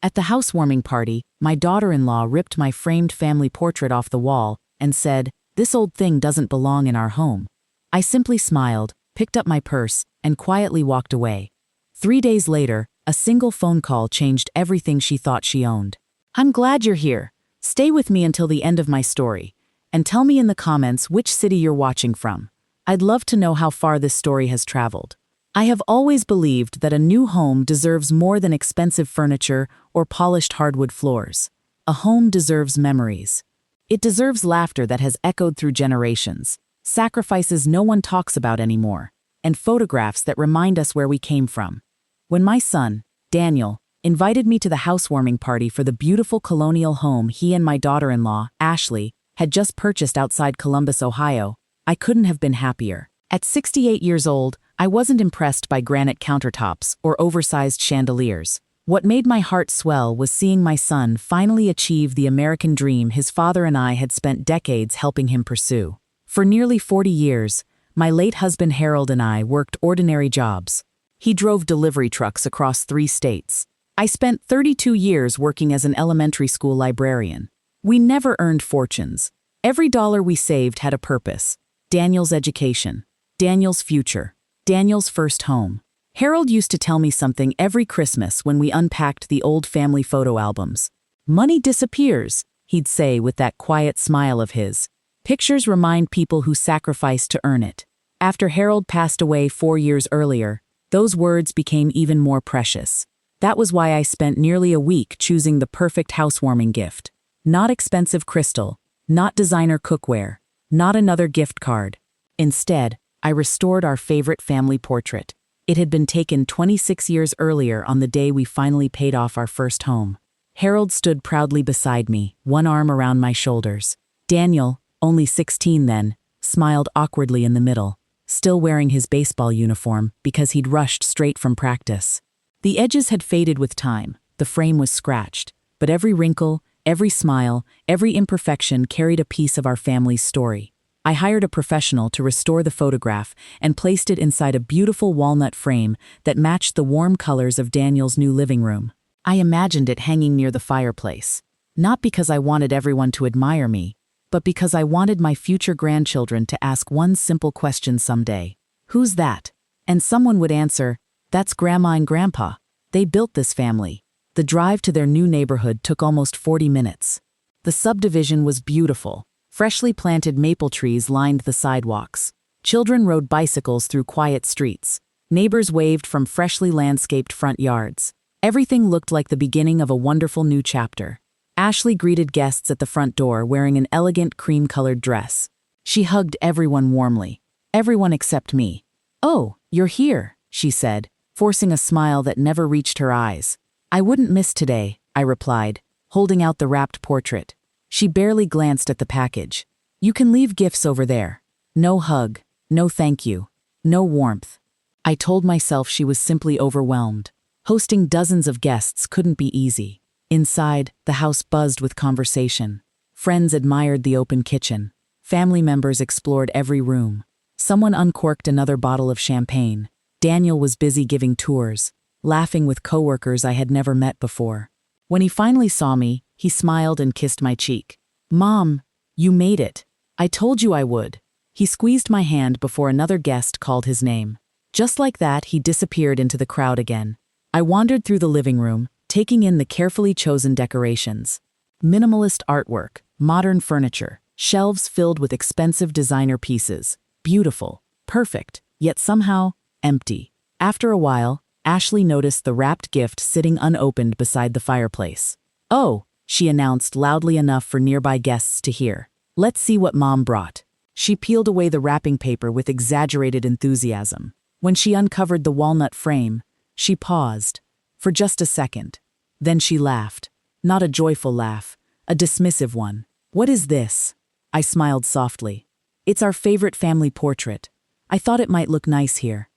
At the housewarming party, my daughter-in-law ripped my framed family portrait off the wall and said, "This old thing doesn't belong in our home." I simply smiled, picked up my purse, and quietly walked away. 3 days later, a single phone call changed everything she thought she owned. "I'm glad you're here. Stay with me until the end of my story, and tell me in the comments which city you're watching from. I'd love to know how far this story has traveled." I have always believed that a new home deserves more than expensive furniture or polished hardwood floors. A home deserves memories. It deserves laughter that has echoed through generations, sacrifices no one talks about anymore, and photographs that remind us where we came from. When my son, Daniel, invited me to the housewarming party for the beautiful colonial home he and my daughter-in-law, Ashley, had just purchased outside Columbus, Ohio, I couldn't have been happier. At 68 years old, I wasn't impressed by granite countertops or oversized chandeliers. What made my heart swell was seeing my son finally achieve the American dream his father and I had spent decades helping him pursue. For nearly 40 years, my late husband Harold and I worked ordinary jobs. He drove delivery trucks across 3 states. I spent 32 years working as an elementary school librarian. We never earned fortunes. Every dollar we saved had a purpose. Daniel's education, Daniel's future, Daniel's first home. Harold used to tell me something every Christmas when we unpacked the old family photo albums. "Money disappears," he'd say with that quiet smile of his. "Pictures remind people who sacrificed to earn it." After Harold passed away 4 years earlier, those words became even more precious. That was why I spent nearly a week choosing the perfect housewarming gift. Not expensive crystal, not designer cookware, not another gift card. Instead, I restored our favorite family portrait. It had been taken 26 years earlier on the day we finally paid off our first home. Harold stood proudly beside me, one arm around my shoulders. Daniel, only 16 then, smiled awkwardly in the middle, still wearing his baseball uniform because he'd rushed straight from practice. The edges had faded with time, the frame was scratched, but every wrinkle, every smile, every imperfection carried a piece of our family's story. I hired a professional to restore the photograph and placed it inside a beautiful walnut frame that matched the warm colors of Daniel's new living room. I imagined it hanging near the fireplace, not because I wanted everyone to admire me, but because I wanted my future grandchildren to ask one simple question someday. "Who's that?" And someone would answer, "That's Grandma and Grandpa. They built this family." The drive to their new neighborhood took almost 40 minutes. The subdivision was beautiful. Freshly planted maple trees lined the sidewalks. Children rode bicycles through quiet streets. Neighbors waved from freshly landscaped front yards. Everything looked like the beginning of a wonderful new chapter. Ashley greeted guests at the front door wearing an elegant cream-colored dress. She hugged everyone warmly. Everyone except me. "Oh, you're here," she said, forcing a smile that never reached her eyes. "I wouldn't miss today," I replied, holding out the wrapped portrait. She barely glanced at the package. "You can leave gifts over there." No hug, no thank you, no warmth. I told myself she was simply overwhelmed. Hosting dozens of guests couldn't be easy. Inside, the house buzzed with conversation. Friends admired the open kitchen. Family members explored every room. Someone uncorked another bottle of champagne. Daniel was busy giving tours, laughing with coworkers I had never met before. When he finally saw me, he smiled and kissed my cheek. "Mom, you made it. I told you I would." He squeezed my hand before another guest called his name. Just like that, he disappeared into the crowd again. I wandered through the living room, taking in the carefully chosen decorations. Minimalist artwork, modern furniture, shelves filled with expensive designer pieces. Beautiful, perfect, yet somehow empty. After a while, Ashley noticed the wrapped gift sitting unopened beside the fireplace. "Oh," she announced loudly enough for nearby guests to hear. "Let's see what Mom brought." She peeled away the wrapping paper with exaggerated enthusiasm. When she uncovered the walnut frame, she paused, for just a second. Then she laughed. Not a joyful laugh, a dismissive one. "What is this?" I smiled softly. "It's our favorite family portrait. I thought it might look nice here."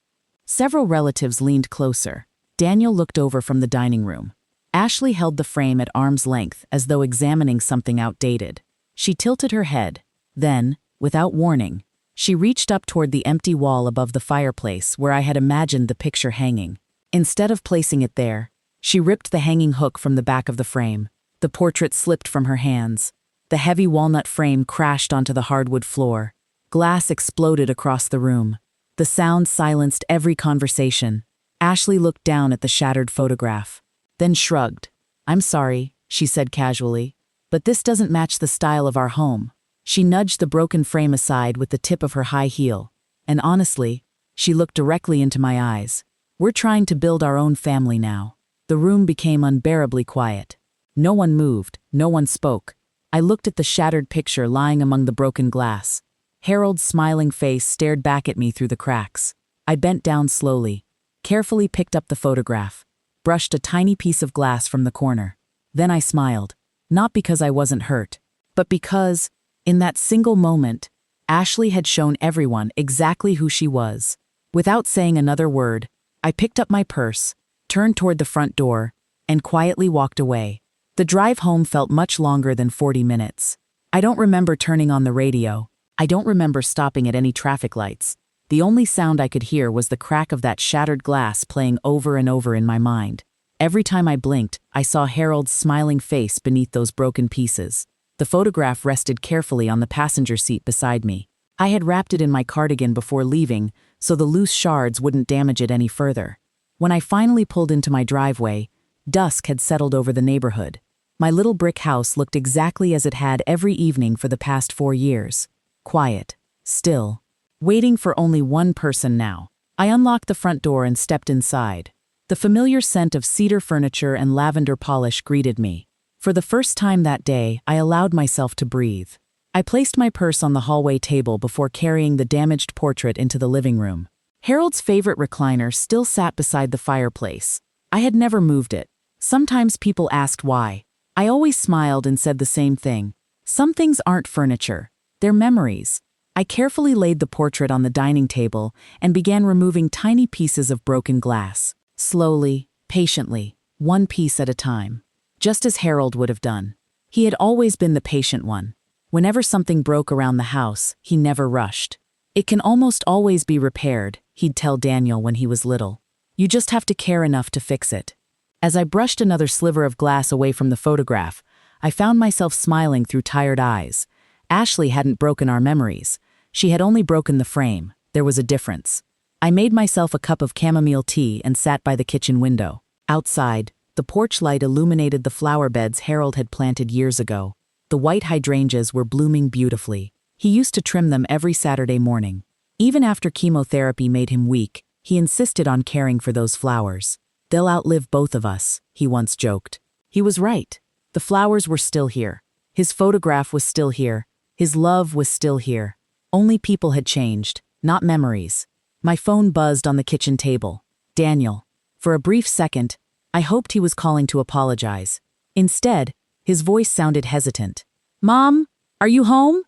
Several relatives leaned closer. Daniel looked over from the dining room. Ashley held the frame at arm's length as though examining something outdated. She tilted her head. Then, without warning, she reached up toward the empty wall above the fireplace where I had imagined the picture hanging. Instead of placing it there, She ripped the hanging hook from the back of the frame. The portrait slipped from her hands. The heavy walnut frame crashed onto the hardwood floor. Glass exploded across the room. The sound silenced every conversation. Ashley looked down at the shattered photograph, then shrugged. "I'm sorry," she said casually, "but this doesn't match the style of our home." She nudged the broken frame aside with the tip of her high heel. And honestly, she looked directly into my eyes. "We're trying to build our own family now." The room became unbearably quiet. No one moved, no one spoke. I looked at the shattered picture lying among the broken glass. Harold's smiling face stared back at me through the cracks. I bent down slowly, carefully picked up the photograph, brushed a tiny piece of glass from the corner. Then I smiled, not because I wasn't hurt, but because, in that single moment, Ashley had shown everyone exactly who she was. Without saying another word, I picked up my purse, turned toward the front door, and quietly walked away. The drive home felt much longer than 40 minutes. I don't remember turning on the radio. I don't remember stopping at any traffic lights. The only sound I could hear was the crack of that shattered glass playing over and over in my mind. Every time I blinked, I saw Harold's smiling face beneath those broken pieces. The photograph rested carefully on the passenger seat beside me. I had wrapped it in my cardigan before leaving, so the loose shards wouldn't damage it any further. When I finally pulled into my driveway, dusk had settled over the neighborhood. My little brick house looked exactly as it had every evening for the past 4 years. Quiet, still, waiting for only one person now. I unlocked the front door and stepped inside. The familiar scent of cedar furniture and lavender polish greeted me. For the first time that day, I allowed myself to breathe. I placed my purse on the hallway table before carrying the damaged portrait into the living room. Harold's favorite recliner still sat beside the fireplace. I had never moved it. Sometimes people asked why. I always smiled and said the same thing. Some things aren't furniture. They're memories. I carefully laid the portrait on the dining table and began removing tiny pieces of broken glass. Slowly, patiently, one piece at a time. Just as Harold would have done. He had always been the patient one. Whenever something broke around the house, he never rushed. "It can almost always be repaired," he'd tell Daniel when he was little. "You just have to care enough to fix it." As I brushed another sliver of glass away from the photograph, I found myself smiling through tired eyes. Ashley hadn't broken our memories. She had only broken the frame. There was a difference. I made myself a cup of chamomile tea and sat by the kitchen window. Outside, the porch light illuminated the flower beds Harold had planted years ago. The white hydrangeas were blooming beautifully. He used to trim them every Saturday morning. Even after chemotherapy made him weak, he insisted on caring for those flowers. "They'll outlive both of us," he once joked. He was right. The flowers were still here. His photograph was still here. His love was still here. Only people had changed, not memories. My phone buzzed on the kitchen table. Daniel. For a brief second, I hoped he was calling to apologize. Instead, his voice sounded hesitant. "Mom, are you home?"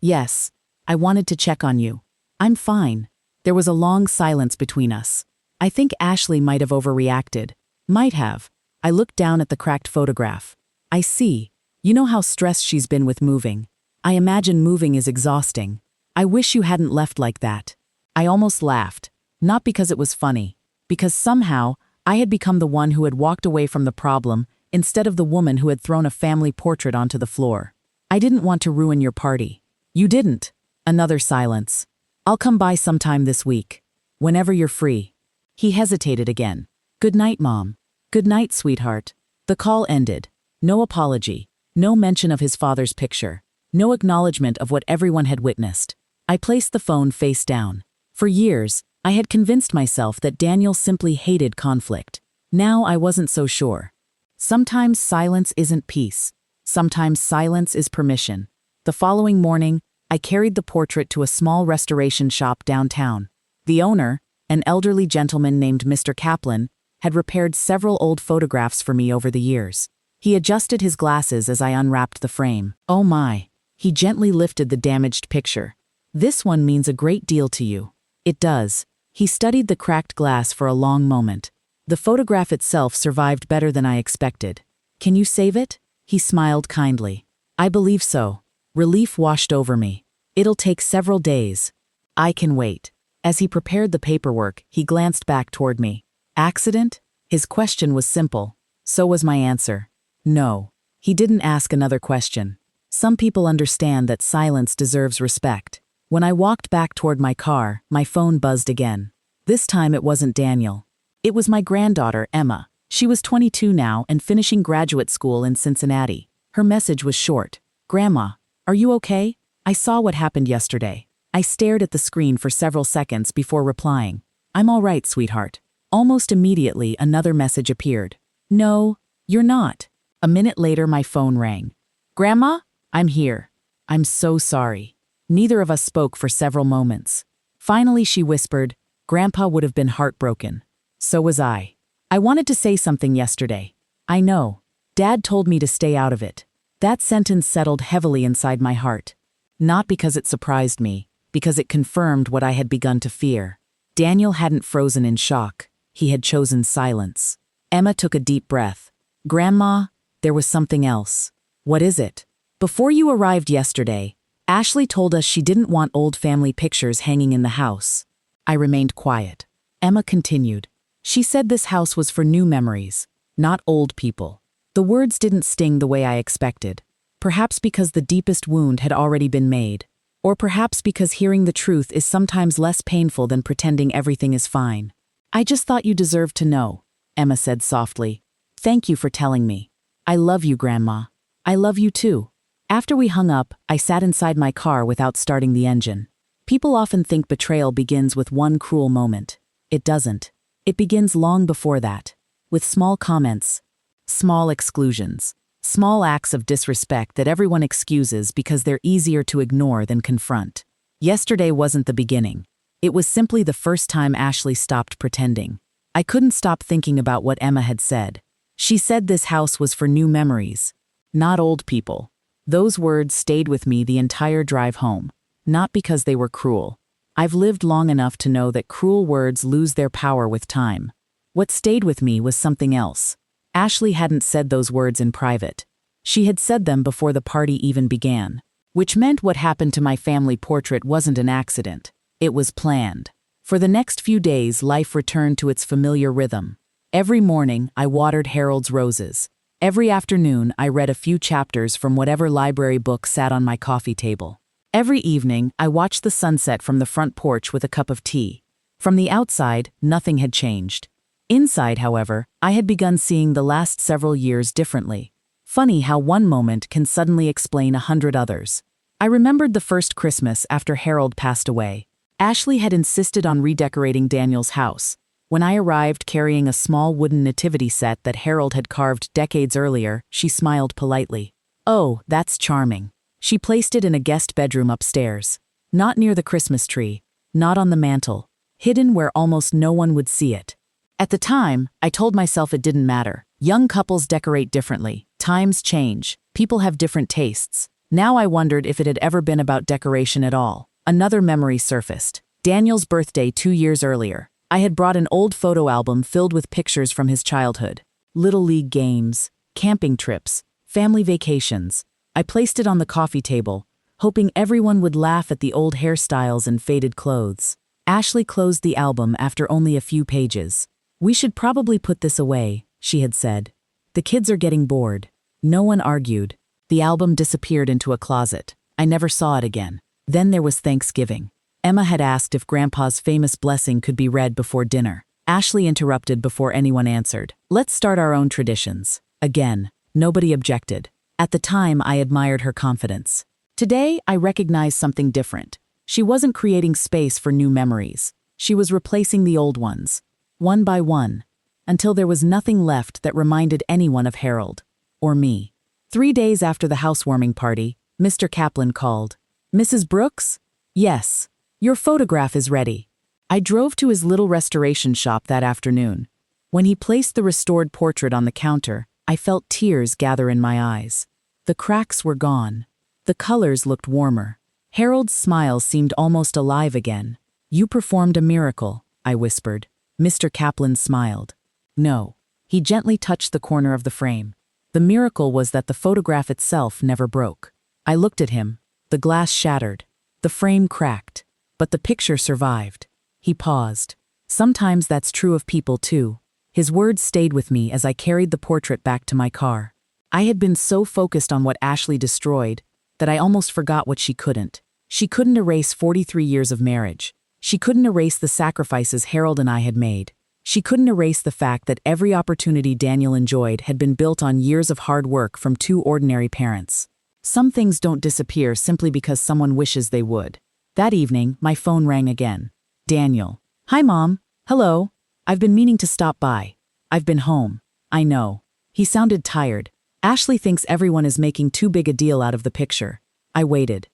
"Yes. I wanted to check on you." "I'm fine." There was a long silence between us. I think Ashley might have overreacted. Might have. I looked down at the cracked photograph. "I see. You know how stressed she's been with moving. I imagine moving is exhausting. I wish you hadn't left like that." I almost laughed. Not because it was funny. Because somehow, I had become the one who had walked away from the problem instead of the woman who had thrown a family portrait onto the floor. "I didn't want to ruin your party." "You didn't." Another silence. "I'll come by sometime this week. Whenever you're free." He hesitated again. "Good night, Mom." "Good night, sweetheart." The call ended. No apology. No mention of his father's picture. No acknowledgement of what everyone had witnessed. I placed the phone face down. For years, I had convinced myself that Daniel simply hated conflict. Now I wasn't so sure. Sometimes silence isn't peace. Sometimes silence is permission. The following morning, I carried the portrait to a small restoration shop downtown. The owner, an elderly gentleman named Mr. Kaplan, had repaired several old photographs for me over the years. He adjusted his glasses as I unwrapped the frame. "Oh my." He gently lifted the damaged picture. "This one means a great deal to you." "It does." He studied the cracked glass for a long moment. The photograph itself survived better than I expected. "Can you save it?" He smiled kindly. "I believe so." Relief washed over me. "It'll take several days." "I can wait." As he prepared the paperwork, he glanced back toward me. "Accident?" His question was simple, So was my answer. No. He didn't ask another question. Some people understand that silence deserves respect. When I walked back toward my car, my phone buzzed again. This time it wasn't Daniel. It was my granddaughter, Emma. She was 22 now and finishing graduate school in Cincinnati. Her message was short. "Grandma, are you okay? I saw what happened yesterday." I stared at the screen for several seconds before replying. "I'm all right, sweetheart." Almost immediately, another message appeared. "No, you're not." A minute later, my phone rang. "Grandma? I'm here. I'm so sorry." Neither of us spoke for several moments. Finally, she whispered, "Grandpa would have been heartbroken." So was I. "I wanted to say something yesterday." "I know. Dad told me to stay out of it." That sentence settled heavily inside my heart. Not because it surprised me, because it confirmed what I had begun to fear. Daniel hadn't frozen in shock. He had chosen silence. Emma took a deep breath. "Grandma, there was something else." "What is it?" "Before you arrived yesterday, Ashley told us she didn't want old family pictures hanging in the house." I remained quiet. Emma continued. "She said this house was for new memories, not old people." The words didn't sting the way I expected. Perhaps because the deepest wound had already been made. Or perhaps because hearing the truth is sometimes less painful than pretending everything is fine. "I just thought you deserved to know," Emma said softly. "Thank you for telling me. I love you, Grandma. I love you too." After we hung up, I sat inside my car without starting the engine. People often think betrayal begins with one cruel moment. It doesn't. It begins long before that. With small comments. Small exclusions. Small acts of disrespect that everyone excuses because they're easier to ignore than confront. Yesterday wasn't the beginning. It was simply the first time Ashley stopped pretending. I couldn't stop thinking about what Emma had said. She said this house was for new memories, not old people. Those words stayed with me the entire drive home, not because they were cruel. I've lived long enough to know that cruel words lose their power with time. What stayed with me was something else. Ashley hadn't said those words in private. She had said them before the party even began, which meant what happened to my family portrait wasn't an accident. It was planned. For the next few days, life returned to its familiar rhythm. Every morning, I watered Harold's roses. Every afternoon, I read a few chapters from whatever library book sat on my coffee table. Every evening, I watched the sunset from the front porch with a cup of tea. From the outside, nothing had changed. Inside, however, I had begun seeing the last several years differently. Funny how one moment can suddenly explain 100 others. I remembered the first Christmas after Harold passed away. Ashley had insisted on redecorating Daniel's house. When I arrived carrying a small wooden nativity set that Harold had carved decades earlier, she smiled politely. "Oh, that's charming." She placed it in a guest bedroom upstairs. Not near the Christmas tree, not on the mantel, hidden where almost no one would see it. At the time, I told myself it didn't matter. Young couples decorate differently. Times change. People have different tastes. Now I wondered if it had ever been about decoration at all. Another memory surfaced. Daniel's birthday 2 years earlier. I had brought an old photo album filled with pictures from his childhood. Little league games, camping trips, family vacations. I placed it on the coffee table, hoping everyone would laugh at the old hairstyles and faded clothes. Ashley closed the album after only a few pages. "We should probably put this away," she had said. "The kids are getting bored." No one argued. The album disappeared into a closet. I never saw it again. Then there was Thanksgiving. Emma had asked if Grandpa's famous blessing could be read before dinner. Ashley interrupted before anyone answered. "Let's start our own traditions." Again, nobody objected. At the time, I admired her confidence. Today, I recognized something different. She wasn't creating space for new memories. She was replacing the old ones, one by one, until there was nothing left that reminded anyone of Harold, or me. 3 days after the housewarming party, Mr. Kaplan called. "Mrs. Brooks?" "Yes. Your photograph is ready." I drove to his little restoration shop that afternoon. When he placed the restored portrait on the counter, I felt tears gather in my eyes. The cracks were gone. The colors looked warmer. Harold's smile seemed almost alive again. "You performed a miracle," I whispered. Mr. Kaplan smiled. "No." He gently touched the corner of the frame. "The miracle was that the photograph itself never broke." I looked at him. The glass shattered. The frame cracked. But the picture survived. He paused. "Sometimes that's true of people too." His words stayed with me as I carried the portrait back to my car. I had been so focused on what Ashley destroyed that I almost forgot what she couldn't. She couldn't erase 43 years of marriage. She couldn't erase the sacrifices Harold and I had made. She couldn't erase the fact that every opportunity Daniel enjoyed had been built on years of hard work from two ordinary parents. Some things don't disappear simply because someone wishes they would. That evening, my phone rang again. Daniel. Hi, Mom. Hello. I've been meaning to stop by. I've been home. I know. He sounded tired. Ashley thinks everyone is making too big a deal out of the picture. I waited.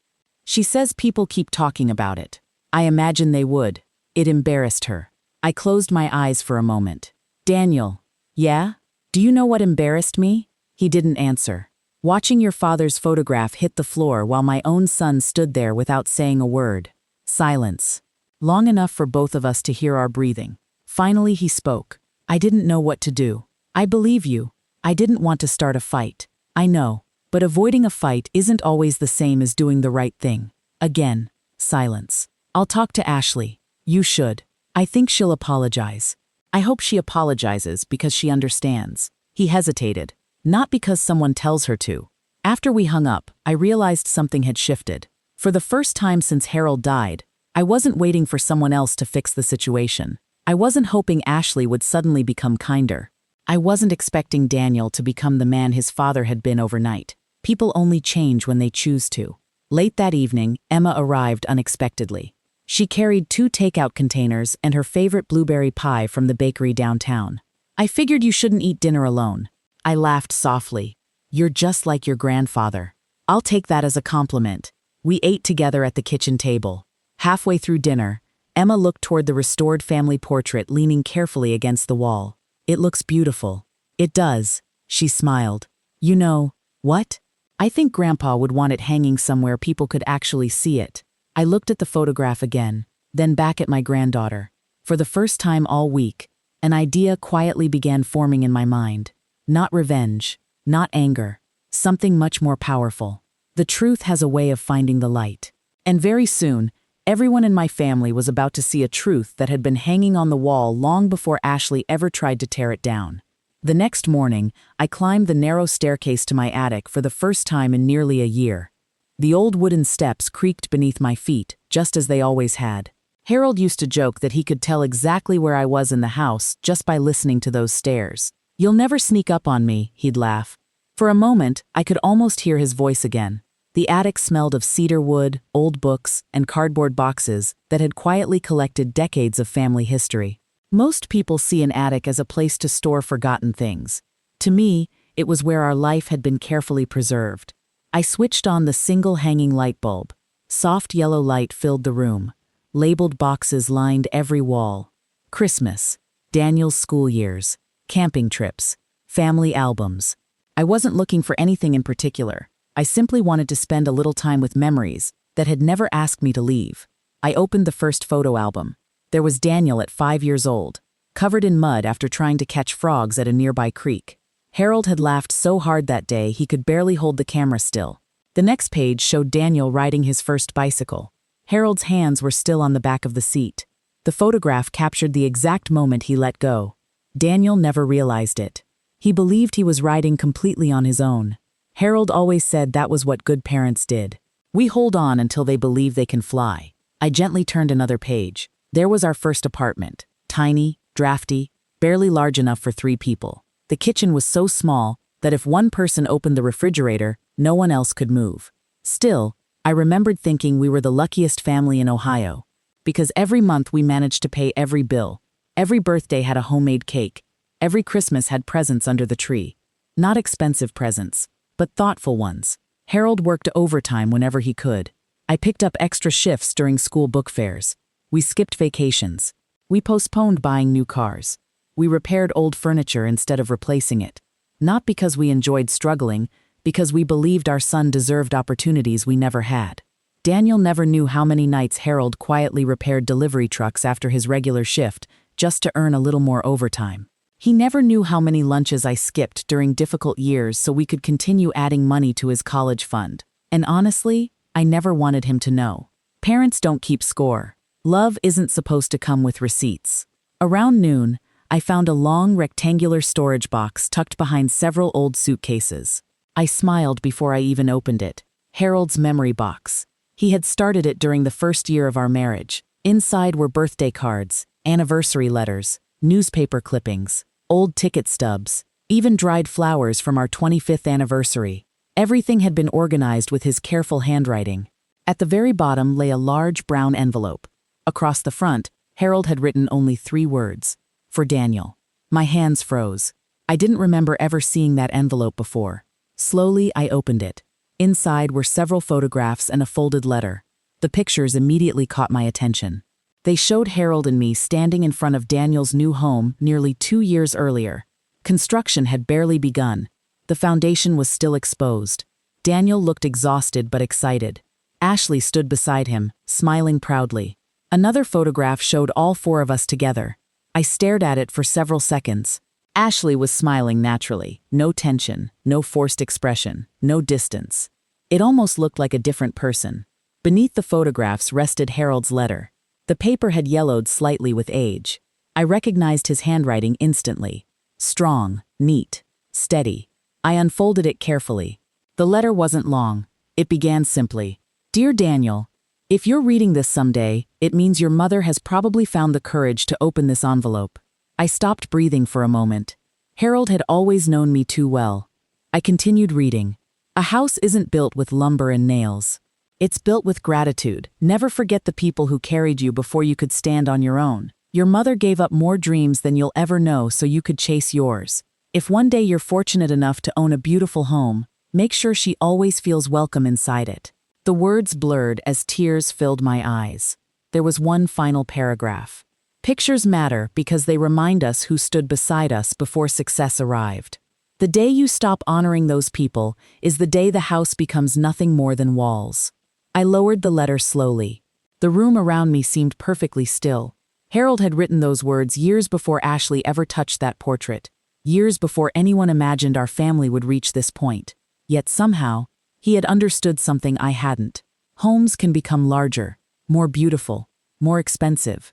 She says people keep talking about it. I imagine they would. It embarrassed her. I closed my eyes for a moment. Daniel. Yeah? Do you know what embarrassed me? He didn't answer. Watching your father's photograph hit the floor while my own son stood there without saying a word. Silence. Long enough for both of us to hear our breathing. Finally he spoke. I didn't know what to do. I believe you. I didn't want to start a fight. I know. But avoiding a fight isn't always the same as doing the right thing. Again, silence. I'll talk to Ashley. You should. I think she'll apologize. I hope she apologizes because she understands. He hesitated. Not because someone tells her to. After we hung up, I realized something had shifted. For the first time since Harold died, I wasn't waiting for someone else to fix the situation. I wasn't hoping Ashley would suddenly become kinder. I wasn't expecting Daniel to become the man his father had been overnight. People only change when they choose to. Late that evening, Emma arrived unexpectedly. She carried 2 takeout containers and her favorite blueberry pie from the bakery downtown. I figured you shouldn't eat dinner alone. I laughed softly. You're just like your grandfather. I'll take that as a compliment. We ate together at the kitchen table. Halfway through dinner, Emma looked toward the restored family portrait leaning carefully against the wall. It looks beautiful. It does. She smiled. You know, what? I think Grandpa would want it hanging somewhere people could actually see it. I looked at the photograph again, then back at my granddaughter. For the first time all week, an idea quietly began forming in my mind. Not revenge, not anger, something much more powerful. The truth has a way of finding the light. And very soon, everyone in my family was about to see a truth that had been hanging on the wall long before Ashley ever tried to tear it down. The next morning, I climbed the narrow staircase to my attic for the first time in nearly a year. The old wooden steps creaked beneath my feet, just as they always had. Harold used to joke that he could tell exactly where I was in the house just by listening to those stairs. You'll never sneak up on me, he'd laugh. For a moment, I could almost hear his voice again. The attic smelled of cedar wood, old books, and cardboard boxes that had quietly collected decades of family history. Most people see an attic as a place to store forgotten things. To me, it was where our life had been carefully preserved. I switched on the single hanging light bulb. Soft yellow light filled the room. Labeled boxes lined every wall. Christmas, Daniel's school years, camping trips, family albums. I wasn't looking for anything in particular. I simply wanted to spend a little time with memories that had never asked me to leave. I opened the first photo album. There was Daniel at 5 years old, covered in mud after trying to catch frogs at a nearby creek. Harold had laughed so hard that day he could barely hold the camera still. The next page showed Daniel riding his first bicycle. Harold's hands were still on the back of the seat. The photograph captured the exact moment he let go. Daniel never realized it. He believed he was riding completely on his own. Harold always said that was what good parents did. We hold on until they believe they can fly. I gently turned another page. There was our first apartment. Tiny, drafty, barely large enough for 3 people. The kitchen was so small that if one person opened the refrigerator, no one else could move. Still, I remembered thinking we were the luckiest family in Ohio. Because every month we managed to pay every bill. Every birthday had a homemade cake. Every Christmas had presents under the tree. Not expensive presents, but thoughtful ones. Harold worked overtime whenever he could. I picked up extra shifts during school book fairs. We skipped vacations. We postponed buying new cars. We repaired old furniture instead of replacing it. Not because we enjoyed struggling, because we believed our son deserved opportunities we never had. Daniel never knew how many nights Harold quietly repaired delivery trucks after his regular shift just to earn a little more overtime. He never knew how many lunches I skipped during difficult years so we could continue adding money to his college fund. And honestly, I never wanted him to know. Parents don't keep score. Love isn't supposed to come with receipts. Around noon, I found a long rectangular storage box tucked behind several old suitcases. I smiled before I even opened it. Harold's memory box. He had started it during the first year of our marriage. Inside were birthday cards, anniversary letters, newspaper clippings, old ticket stubs, even dried flowers from our 25th anniversary. Everything had been organized with his careful handwriting. At the very bottom lay a large brown envelope. Across the front, Harold had written only 3 words. For Daniel. My hands froze. I didn't remember ever seeing that envelope before. Slowly, I opened it. Inside were several photographs and a folded letter. The pictures immediately caught my attention. They showed Harold and me standing in front of Daniel's new home nearly 2 years earlier. Construction had barely begun. The foundation was still exposed. Daniel looked exhausted but excited. Ashley stood beside him, smiling proudly. Another photograph showed all 4 of us together. I stared at it for several seconds. Ashley was smiling naturally. No tension, no forced expression, no distance. It almost looked like a different person. Beneath the photographs rested Harold's letter. The paper had yellowed slightly with age. I recognized his handwriting instantly. Strong, neat, steady. I unfolded it carefully. The letter wasn't long. It began simply. Dear Daniel, if you're reading this someday, it means your mother has probably found the courage to open this envelope. I stopped breathing for a moment. Harold had always known me too well. I continued reading. A house isn't built with lumber and nails. It's built with gratitude. Never forget the people who carried you before you could stand on your own. Your mother gave up more dreams than you'll ever know so you could chase yours. If one day you're fortunate enough to own a beautiful home, make sure she always feels welcome inside it. The words blurred as tears filled my eyes. There was one final paragraph. Pictures matter because they remind us who stood beside us before success arrived. The day you stop honoring those people is the day the house becomes nothing more than walls. I lowered the letter slowly. The room around me seemed perfectly still. Harold had written those words years before Ashley ever touched that portrait, years before anyone imagined our family would reach this point. Yet somehow, he had understood something I hadn't. Homes can become larger, more beautiful, more expensive.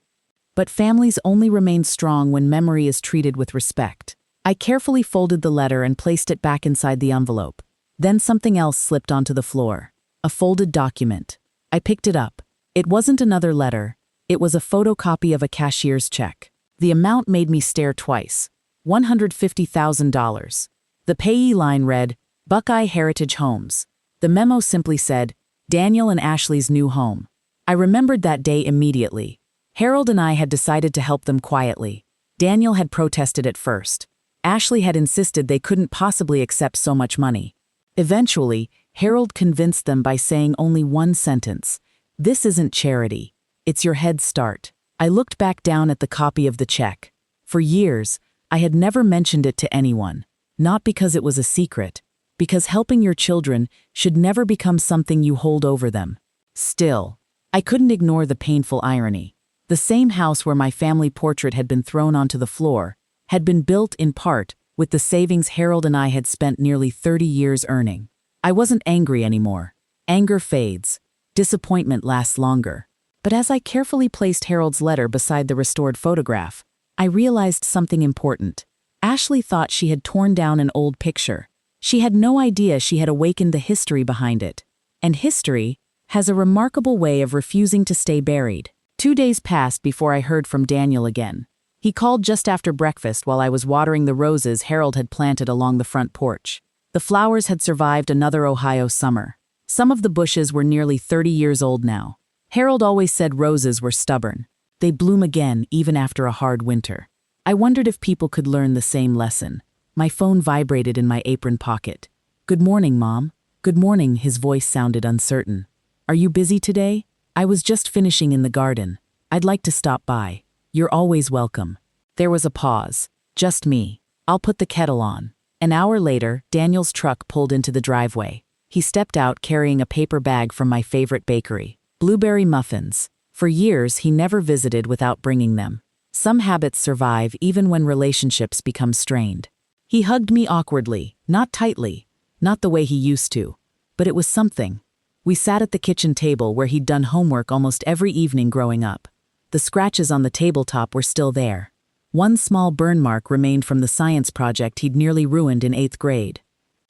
But families only remain strong when memory is treated with respect. I carefully folded the letter and placed it back inside the envelope. Then something else slipped onto the floor. A folded document. I picked it up. It wasn't another letter. It was a photocopy of a cashier's check. The amount made me stare twice. $150,000. The payee line read, Buckeye Heritage Homes. The memo simply said, Daniel and Ashley's new home. I remembered that day immediately. Harold and I had decided to help them quietly. Daniel had protested at first. Ashley had insisted they couldn't possibly accept so much money. Eventually, Harold convinced them by saying only one sentence. This isn't charity. It's your head start. I looked back down at the copy of the check. For years, I had never mentioned it to anyone. Not because it was a secret, because helping your children should never become something you hold over them. Still, I couldn't ignore the painful irony. The same house where my family portrait had been thrown onto the floor had been built in part with the savings Harold and I had spent nearly 30 years earning. I wasn't angry anymore. Anger fades. Disappointment lasts longer. But as I carefully placed Harold's letter beside the restored photograph, I realized something important. Ashley thought she had torn down an old picture. She had no idea she had awakened the history behind it. And history has a remarkable way of refusing to stay buried. 2 days passed before I heard from Daniel again. He called just after breakfast while I was watering the roses Harold had planted along the front porch. The flowers had survived another Ohio summer. Some of the bushes were nearly 30 years old now. Harold always said roses were stubborn. They bloom again even after a hard winter. I wondered if people could learn the same lesson. My phone vibrated in my apron pocket. Good morning, Mom. Good morning, his voice sounded uncertain. Are you busy today? I was just finishing in the garden. I'd like to stop by. You're always welcome. There was a pause. Just me. I'll put the kettle on. An hour later, Daniel's truck pulled into the driveway. He stepped out carrying a paper bag from my favorite bakery. Blueberry muffins. For years, he never visited without bringing them. Some habits survive even when relationships become strained. He hugged me awkwardly, not tightly, not the way he used to, but it was something. We sat at the kitchen table where he'd done homework almost every evening growing up. The scratches on the tabletop were still there. One small burn mark remained from the science project he'd nearly ruined in 8th grade.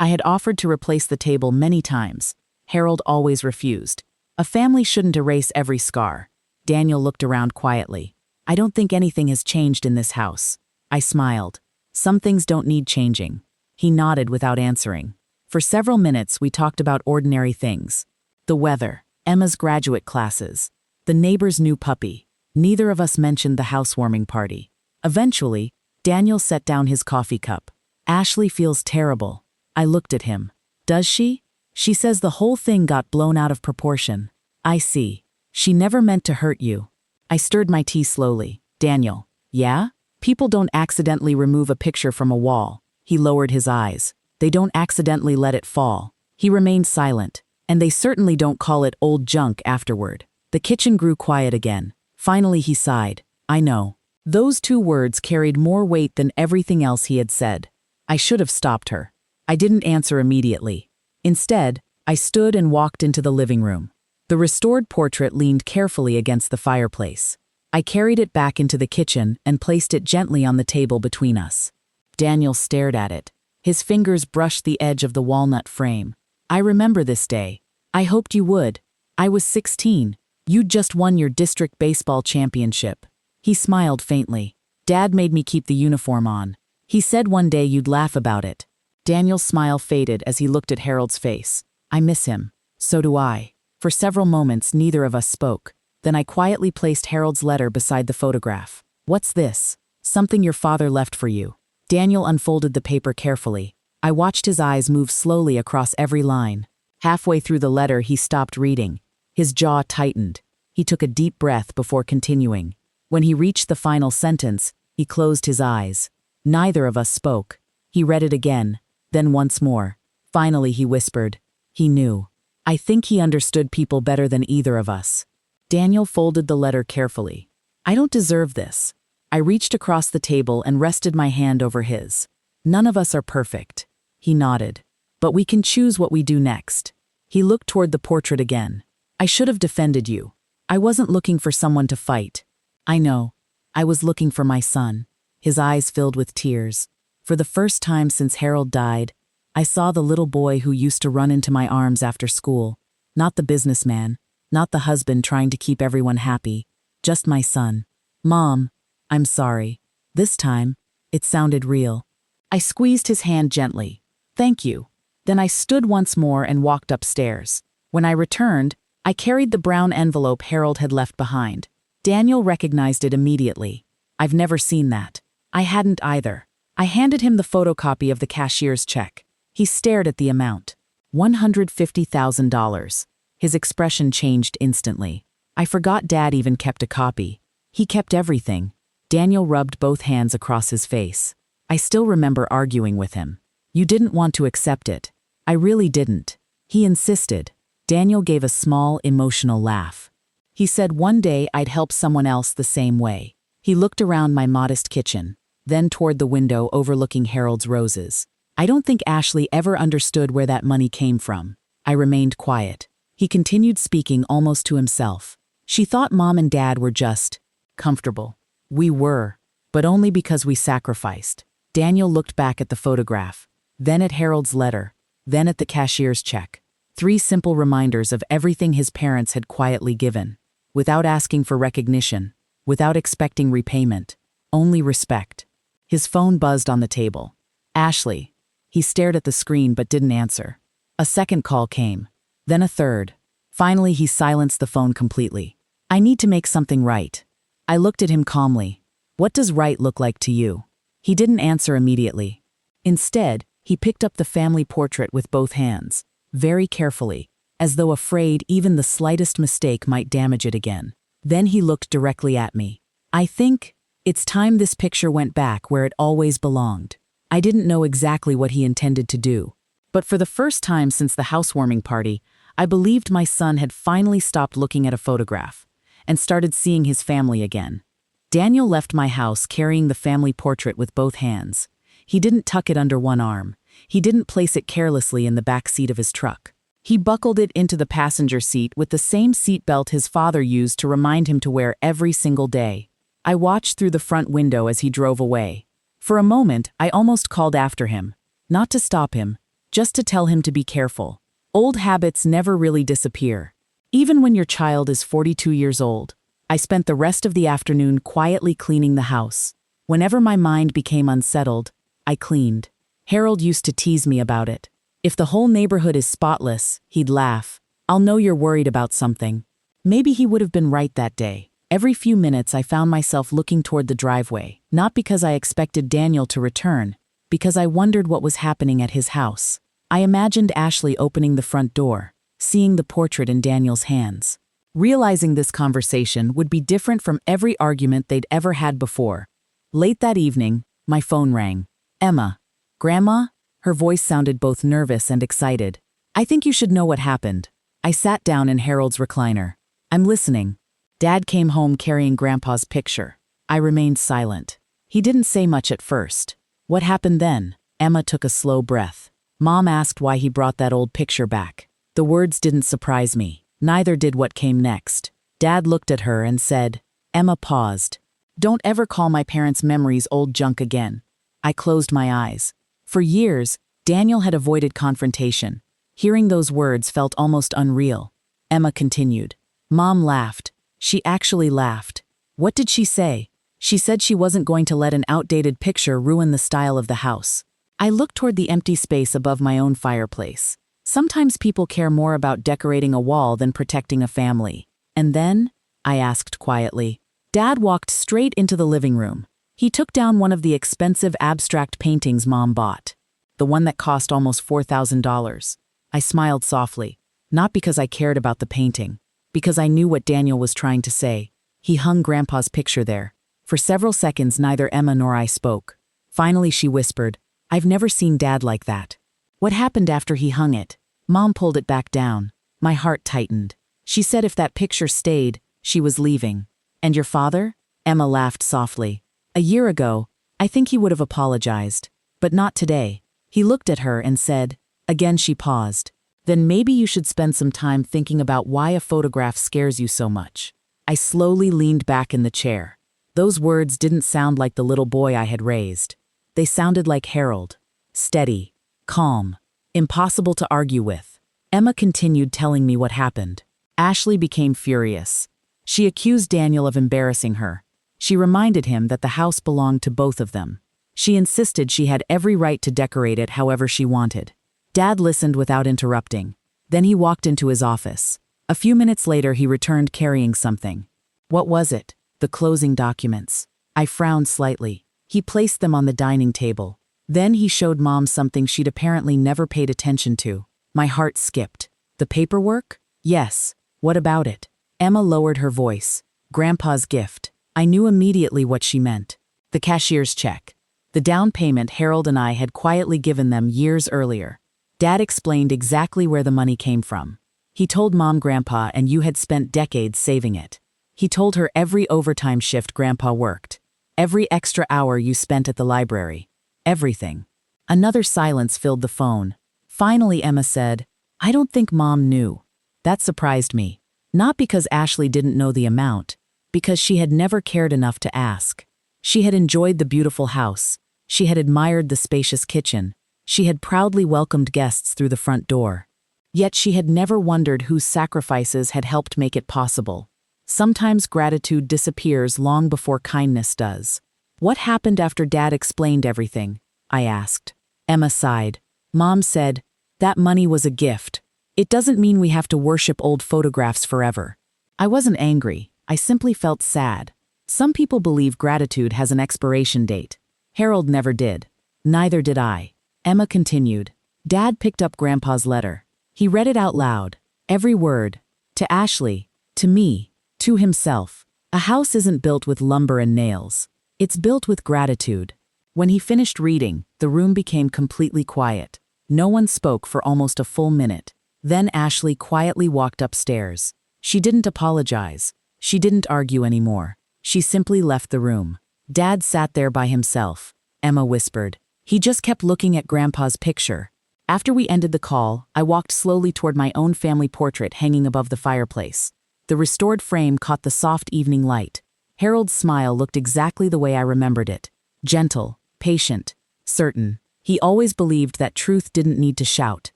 I had offered to replace the table many times. Harold always refused. A family shouldn't erase every scar. Daniel looked around quietly. I don't think anything has changed in this house. I smiled. Some things don't need changing. He nodded without answering. For several minutes, we talked about ordinary things. The weather, Emma's graduate classes, the neighbor's new puppy. Neither of us mentioned the housewarming party. Eventually, Daniel set down his coffee cup. Ashley feels terrible. I looked at him. Does she? She says the whole thing got blown out of proportion. I see. She never meant to hurt you. I stirred my tea slowly. Daniel. Yeah? People don't accidentally remove a picture from a wall. He lowered his eyes. They don't accidentally let it fall. He remained silent. And they certainly don't call it old junk afterward. The kitchen grew quiet again. Finally he sighed. I know. Those 2 words carried more weight than everything else he had said. I should have stopped her. I didn't answer immediately. Instead, I stood and walked into the living room. The restored portrait leaned carefully against the fireplace. I carried it back into the kitchen and placed it gently on the table between us. Daniel stared at it. His fingers brushed the edge of the walnut frame. I remember this day. I hoped you would. I was 16. You'd just won your district baseball championship. He smiled faintly. Dad made me keep the uniform on. He said one day you'd laugh about it. Daniel's smile faded as he looked at Harold's face. I miss him. So do I. For several moments, neither of us spoke. Then I quietly placed Harold's letter beside the photograph. What's this? Something your father left for you. Daniel unfolded the paper carefully. I watched his eyes move slowly across every line. Halfway through the letter, he stopped reading. His jaw tightened. He took a deep breath before continuing. When he reached the final sentence, he closed his eyes. Neither of us spoke. He read it again, then once more. Finally, he whispered. He knew. I think he understood people better than either of us. Daniel folded the letter carefully. I don't deserve this. I reached across the table and rested my hand over his. None of us are perfect. He nodded. But we can choose what we do next. He looked toward the portrait again. I should have defended you. I wasn't looking for someone to fight. I know. I was looking for my son. His eyes filled with tears. For the first time since Harold died, I saw the little boy who used to run into my arms after school. Not the businessman, not the husband trying to keep everyone happy, just my son. Mom, I'm sorry. This time, it sounded real. I squeezed his hand gently. Thank you. Then I stood once more and walked upstairs. When I returned, I carried the brown envelope Harold had left behind. Daniel recognized it immediately. I've never seen that. I hadn't either. I handed him the photocopy of the cashier's check. He stared at the amount. $150,000. His expression changed instantly. I forgot Dad even kept a copy. He kept everything. Daniel rubbed both hands across his face. I still remember arguing with him. You didn't want to accept it. I really didn't. He insisted. Daniel gave a small, emotional laugh. He said one day I'd help someone else the same way. He looked around my modest kitchen, then toward the window overlooking Harold's roses. I don't think Ashley ever understood where that money came from. I remained quiet. He continued speaking almost to himself. She thought Mom and Dad were just comfortable. We were, but only because we sacrificed. Daniel looked back at the photograph, then at Harold's letter, then at the cashier's check. 3 simple reminders of everything his parents had quietly given, without asking for recognition, without expecting repayment, only respect. His phone buzzed on the table. Ashley. He stared at the screen but didn't answer. A second call came, then a third. Finally, he silenced the phone completely. I need to make something right. I looked at him calmly. What does right look like to you? He didn't answer immediately. Instead, he picked up the family portrait with both hands, very carefully, as though afraid even the slightest mistake might damage it again. Then he looked directly at me. I think it's time this picture went back where it always belonged. I didn't know exactly what he intended to do, but for the first time since the housewarming party, I believed my son had finally stopped looking at a photograph and started seeing his family again. Daniel left my house carrying the family portrait with both hands. He didn't tuck it under one arm. He didn't place it carelessly in the back seat of his truck. He buckled it into the passenger seat with the same seatbelt his father used to remind him to wear every single day. I watched through the front window as he drove away. For a moment, I almost called after him. Not to stop him, just to tell him to be careful. Old habits never really disappear. Even when your child is 42 years old. I spent the rest of the afternoon quietly cleaning the house. Whenever my mind became unsettled, I cleaned. Harold used to tease me about it. If the whole neighborhood is spotless, he'd laugh. I'll know you're worried about something. Maybe he would have been right that day. Every few minutes I found myself looking toward the driveway, not because I expected Daniel to return, because I wondered what was happening at his house. I imagined Ashley opening the front door, seeing the portrait in Daniel's hands. Realizing this conversation would be different from every argument they'd ever had before. Late that evening, my phone rang. Emma. Grandma? Her voice sounded both nervous and excited. I think you should know what happened. I sat down in Harold's recliner. I'm listening. Dad came home carrying Grandpa's picture. I remained silent. He didn't say much at first. What happened then? Emma took a slow breath. Mom asked why he brought that old picture back. The words didn't surprise me. Neither did what came next. Dad looked at her and said, Emma paused. Don't ever call my parents' memories old junk again. I closed my eyes. For years, Daniel had avoided confrontation. Hearing those words felt almost unreal. Emma continued. Mom laughed. She actually laughed. What did she say? She said she wasn't going to let an outdated picture ruin the style of the house. I looked toward the empty space above my own fireplace. Sometimes people care more about decorating a wall than protecting a family. And then, I asked quietly. Dad walked straight into the living room. He took down one of the expensive abstract paintings Mom bought. The one that cost almost $4,000. I smiled softly, not because I cared about the painting, because I knew what Daniel was trying to say. He hung Grandpa's picture there. For several seconds, neither Emma nor I spoke. Finally, she whispered, I've never seen Dad like that. What happened after he hung it? Mom pulled it back down. My heart tightened. She said if that picture stayed, she was leaving. And your father? Emma laughed softly. A year ago, I think he would have apologized. But not today. He looked at her and said, again she paused. Then maybe you should spend some time thinking about why a photograph scares you so much. I slowly leaned back in the chair. Those words didn't sound like the little boy I had raised. They sounded like Harold. Steady. Calm. Impossible to argue with. Emma continued telling me what happened. Ashley became furious. She accused Daniel of embarrassing her. She reminded him that the house belonged to both of them. She insisted she had every right to decorate it however she wanted. Dad listened without interrupting. Then he walked into his office. A few minutes later, he returned carrying something. What was it? The closing documents. I frowned slightly. He placed them on the dining table. Then he showed Mom something she'd apparently never paid attention to. My heart skipped. The paperwork? Yes. What about it? Emma lowered her voice. Grandpa's gift. I knew immediately what she meant. The cashier's check. The down payment Harold and I had quietly given them years earlier. Dad explained exactly where the money came from. He told Mom Grandpa and you had spent decades saving it. He told her every overtime shift Grandpa worked. Every extra hour you spent at the library. Everything. Another silence filled the phone. Finally, Emma said, I don't think Mom knew. That surprised me. Not because Ashley didn't know the amount, because she had never cared enough to ask. She had enjoyed the beautiful house. She had admired the spacious kitchen. She had proudly welcomed guests through the front door. Yet she had never wondered whose sacrifices had helped make it possible. Sometimes gratitude disappears long before kindness does. What happened after Dad explained everything? I asked. Emma sighed. Mom said, that money was a gift. It doesn't mean we have to worship old photographs forever. I wasn't angry. I simply felt sad. Some people believe gratitude has an expiration date. Harold never did. Neither did I. Emma continued. Dad picked up Grandpa's letter. He read it out loud. Every word. To Ashley. To me. To himself. A house isn't built with lumber and nails. It's built with gratitude. When he finished reading, the room became completely quiet. No one spoke for almost a full minute. Then Ashley quietly walked upstairs. She didn't apologize. She didn't argue anymore. She simply left the room. Dad sat there by himself. Emma whispered. He just kept looking at Grandpa's picture. After we ended the call, I walked slowly toward my own family portrait hanging above the fireplace. The restored frame caught the soft evening light. Harold's smile looked exactly the way I remembered it. Gentle, patient, certain. He always believed that truth didn't need to shout.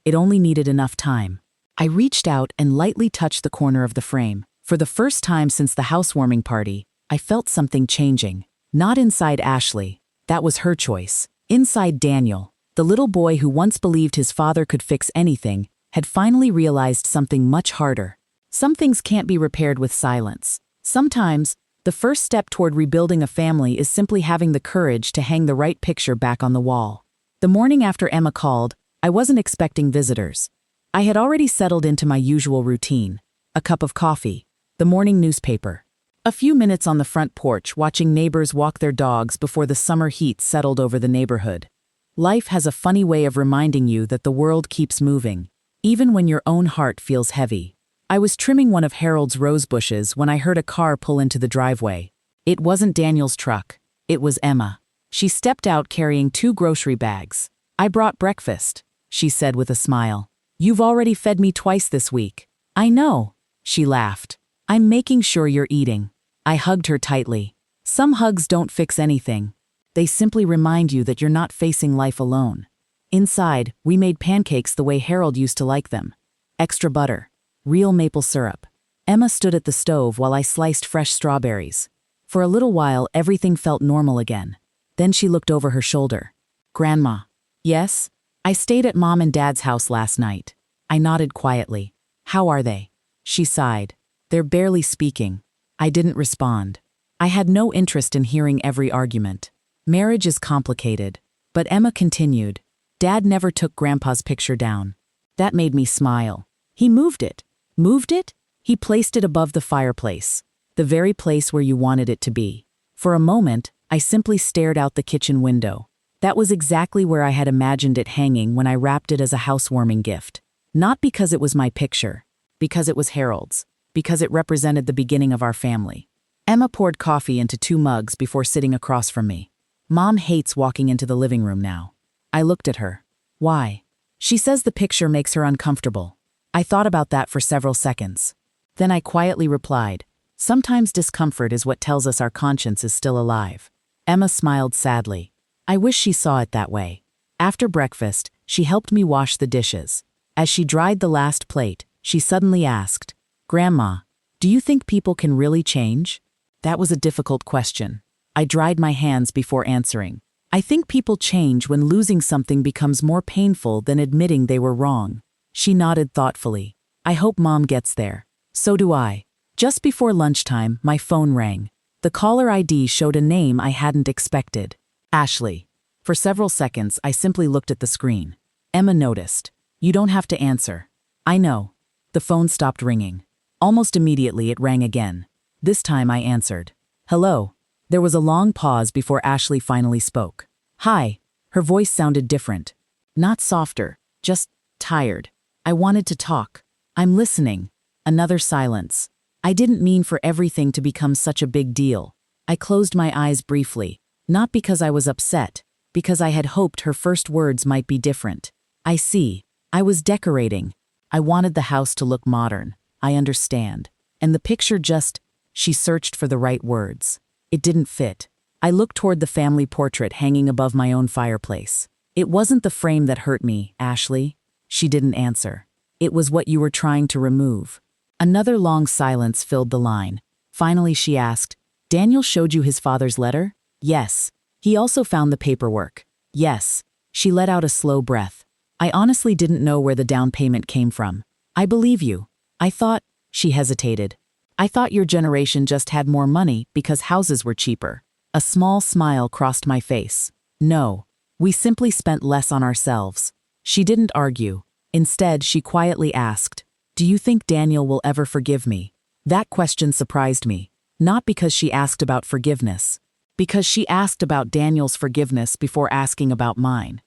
It only needed enough time. I reached out and lightly touched the corner of the frame. For the first time since the housewarming party, I felt something changing. Not inside Ashley. That was her choice. Inside Daniel, the little boy who once believed his father could fix anything, had finally realized something much harder. Some things can't be repaired with silence. Sometimes, the first step toward rebuilding a family is simply having the courage to hang the right picture back on the wall. The morning after Emma called, I wasn't expecting visitors. I had already settled into my usual routine. A cup of coffee, the morning newspaper. A few minutes on the front porch watching neighbors walk their dogs before the summer heat settled over the neighborhood. Life has a funny way of reminding you that the world keeps moving, even when your own heart feels heavy. I was trimming one of Harold's rose bushes when I heard a car pull into the driveway. It wasn't Daniel's truck. It was Emma. She stepped out carrying 2 grocery bags. "I brought breakfast," she said with a smile. "You've already fed me twice this week." "I know," she laughed. "I'm making sure you're eating." I hugged her tightly. Some hugs don't fix anything. They simply remind you that you're not facing life alone. Inside, we made pancakes the way Harold used to like them. Extra butter. Real maple syrup. Emma stood at the stove while I sliced fresh strawberries. For a little while, everything felt normal again. Then she looked over her shoulder. "Grandma." "Yes?" "I stayed at Mom and Dad's house last night." I nodded quietly. "How are they?" She sighed. "They're barely speaking." I didn't respond. I had no interest in hearing every argument. Marriage is complicated. But Emma continued. "Dad never took Grandpa's picture down." That made me smile. "He moved it." "Moved it?" "He placed it above the fireplace. The very place where you wanted it to be." For a moment, I simply stared out the kitchen window. That was exactly where I had imagined it hanging when I wrapped it as a housewarming gift. Not because it was my picture. Because it was Harold's. Because it represented the beginning of our family. Emma poured coffee into 2 mugs before sitting across from me. "Mom hates walking into the living room now." I looked at her. "Why?" "She says the picture makes her uncomfortable." I thought about that for several seconds. Then I quietly replied, "Sometimes discomfort is what tells us our conscience is still alive." Emma smiled sadly. I wish she saw it that way. After breakfast, she helped me wash the dishes. As she dried the last plate, she suddenly asked, "Grandma, do you think people can really change?" That was a difficult question. I dried my hands before answering. I think people change when losing something becomes more painful than admitting they were wrong. She nodded thoughtfully. "I hope Mom gets there." "So do I." Just before lunchtime, my phone rang. The caller ID showed a name I hadn't expected. Ashley. For several seconds, I simply looked at the screen. Emma noticed. "You don't have to answer." "I know." The phone stopped ringing. Almost immediately, it rang again. This time I answered. "Hello." There was a long pause before Ashley finally spoke. "Hi." Her voice sounded different. Not softer, just tired. "I wanted to talk." "I'm listening." Another silence. I didn't mean for everything to become such a big deal. I closed my eyes briefly, not because I was upset, because I had hoped her first words might be different. "I see. I was decorating. I wanted the house to look modern. I understand." And the picture just, she searched for the right words. It didn't fit. I looked toward the family portrait hanging above my own fireplace. "It wasn't the frame that hurt me, Ashley." She didn't answer. "It was what you were trying to remove." Another long silence filled the line. Finally she asked, "Daniel showed you his father's letter?" "Yes." "He also found the paperwork?" "Yes." She let out a slow breath. "I honestly didn't know where the down payment came from." "I believe you." "I thought," she hesitated, "I thought your generation just had more money because houses were cheaper." A small smile crossed my face. "No. We simply spent less on ourselves." She didn't argue. Instead, she quietly asked, "Do you think Daniel will ever forgive me?" That question surprised me, not because she asked about forgiveness, because she asked about Daniel's forgiveness before asking about mine.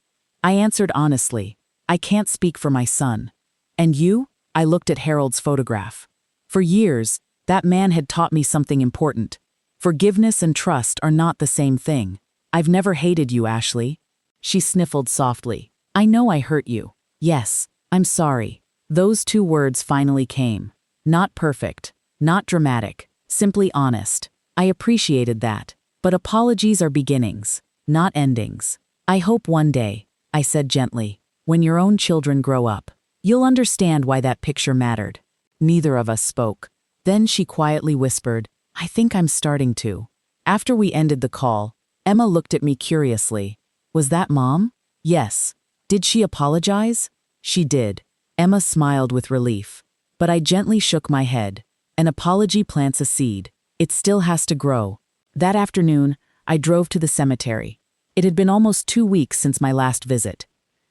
I answered honestly, "I can't speak for my son." "And you?" I looked at Harold's photograph. For years, that man had taught me something important. Forgiveness and trust are not the same thing. "I've never hated you, Ashley." She sniffled softly. "I know I hurt you." "Yes, I'm sorry." Those 2 words finally came. Not perfect, not dramatic, simply honest. I appreciated that. But apologies are beginnings, not endings. I hope one day, I said gently, when your own children grow up, you'll understand why that picture mattered. Neither of us spoke. Then she quietly whispered, I think I'm starting to. After we ended the call, Emma looked at me curiously. Was that Mom? Yes. Did she apologize? She did. Emma smiled with relief. But I gently shook my head. An apology plants a seed. It still has to grow. That afternoon, I drove to the cemetery. It had been almost 2 weeks since my last visit.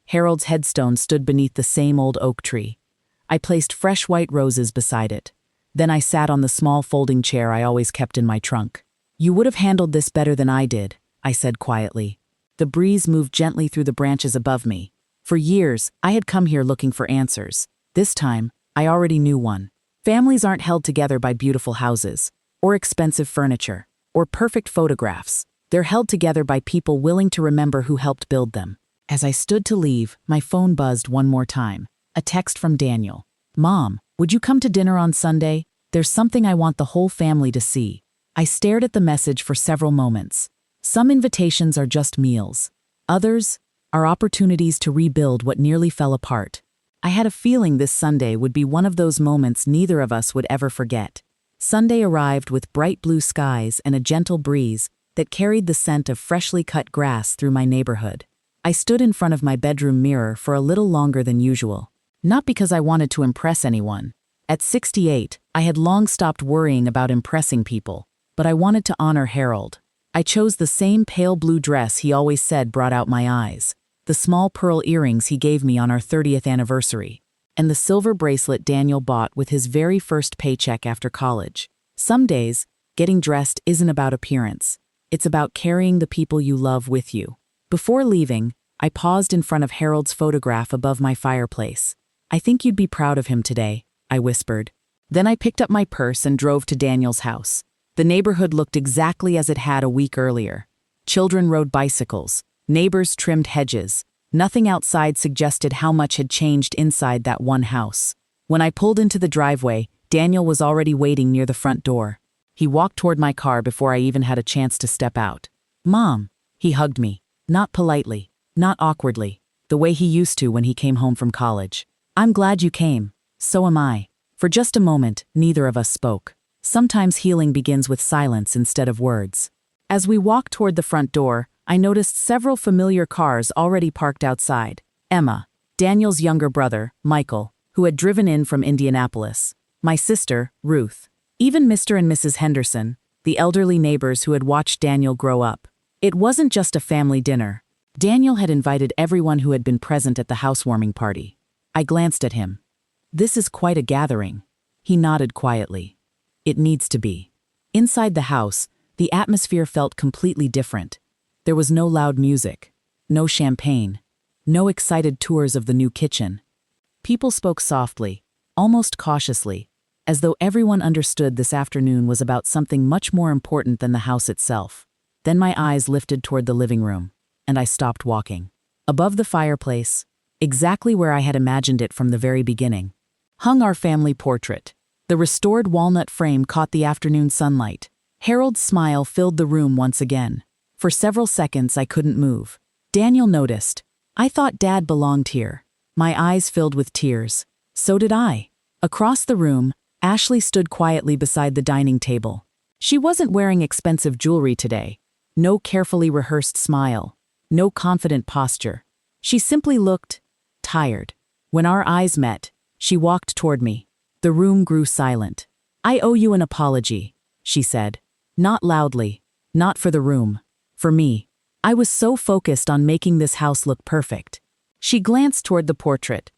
Harold's headstone stood beneath the same old oak tree. I placed fresh white roses beside it. Then I sat on the small folding chair I always kept in my trunk. You would have handled this better than I did, I said quietly. The breeze moved gently through the branches above me. For years, I had come here looking for answers. This time, I already knew one. Families aren't held together by beautiful houses, or expensive furniture, or perfect photographs. They're held together by people willing to remember who helped build them. As I stood to leave, my phone buzzed one more time. A text from Daniel. Mom, would you come to dinner on Sunday? There's something I want the whole family to see. I stared at the message for several moments. Some invitations are just meals. Others are opportunities to rebuild what nearly fell apart. I had a feeling this Sunday would be one of those moments neither of us would ever forget. Sunday arrived with bright blue skies and a gentle breeze that carried the scent of freshly cut grass through my neighborhood. I stood in front of my bedroom mirror for a little longer than usual. Not because I wanted to impress anyone. At 68, I had long stopped worrying about impressing people, but I wanted to honor Harold. I chose the same pale blue dress he always said brought out my eyes, the small pearl earrings he gave me on our 30th anniversary, and the silver bracelet Daniel bought with his very first paycheck after college. Some days, getting dressed isn't about appearance. It's about carrying the people you love with you. Before leaving, I paused in front of Harold's photograph above my fireplace. I think you'd be proud of him today, I whispered. Then I picked up my purse and drove to Daniel's house. The neighborhood looked exactly as it had a week earlier. Children rode bicycles. Neighbors trimmed hedges. Nothing outside suggested how much had changed inside that one house. When I pulled into the driveway, Daniel was already waiting near the front door. He walked toward my car before I even had a chance to step out. Mom, he hugged me. Not politely, not awkwardly, the way he used to when he came home from college. I'm glad you came. So am I. For just a moment, neither of us spoke. Sometimes healing begins with silence instead of words. As we walked toward the front door, I noticed several familiar cars already parked outside. Emma, Daniel's younger brother, Michael, who had driven in from Indianapolis. My sister, Ruth. Even Mr. and Mrs. Henderson, the elderly neighbors who had watched Daniel grow up. It wasn't just a family dinner. Daniel had invited everyone who had been present at the housewarming party. I glanced at him. This is quite a gathering. He nodded quietly. It needs to be. Inside the house, the atmosphere felt completely different. There was no loud music, no champagne, no excited tours of the new kitchen. People spoke softly, almost cautiously, as though everyone understood this afternoon was about something much more important than the house itself. Then my eyes lifted toward the living room, and I stopped walking. Above the fireplace, exactly where I had imagined it from the very beginning, hung our family portrait. The restored walnut frame caught the afternoon sunlight. Harold's smile filled the room once again. For several seconds, I couldn't move. Daniel noticed. I thought Dad belonged here. My eyes filled with tears. So did I. Across the room, Ashley stood quietly beside the dining table. She wasn't wearing expensive jewelry today. No carefully rehearsed smile. No confident posture. She simply looked tired. When our eyes met, she walked toward me. The room grew silent. I owe you an apology, she said. Not loudly. Not for the room. For me. I was so focused on making this house look perfect. She glanced toward the portrait.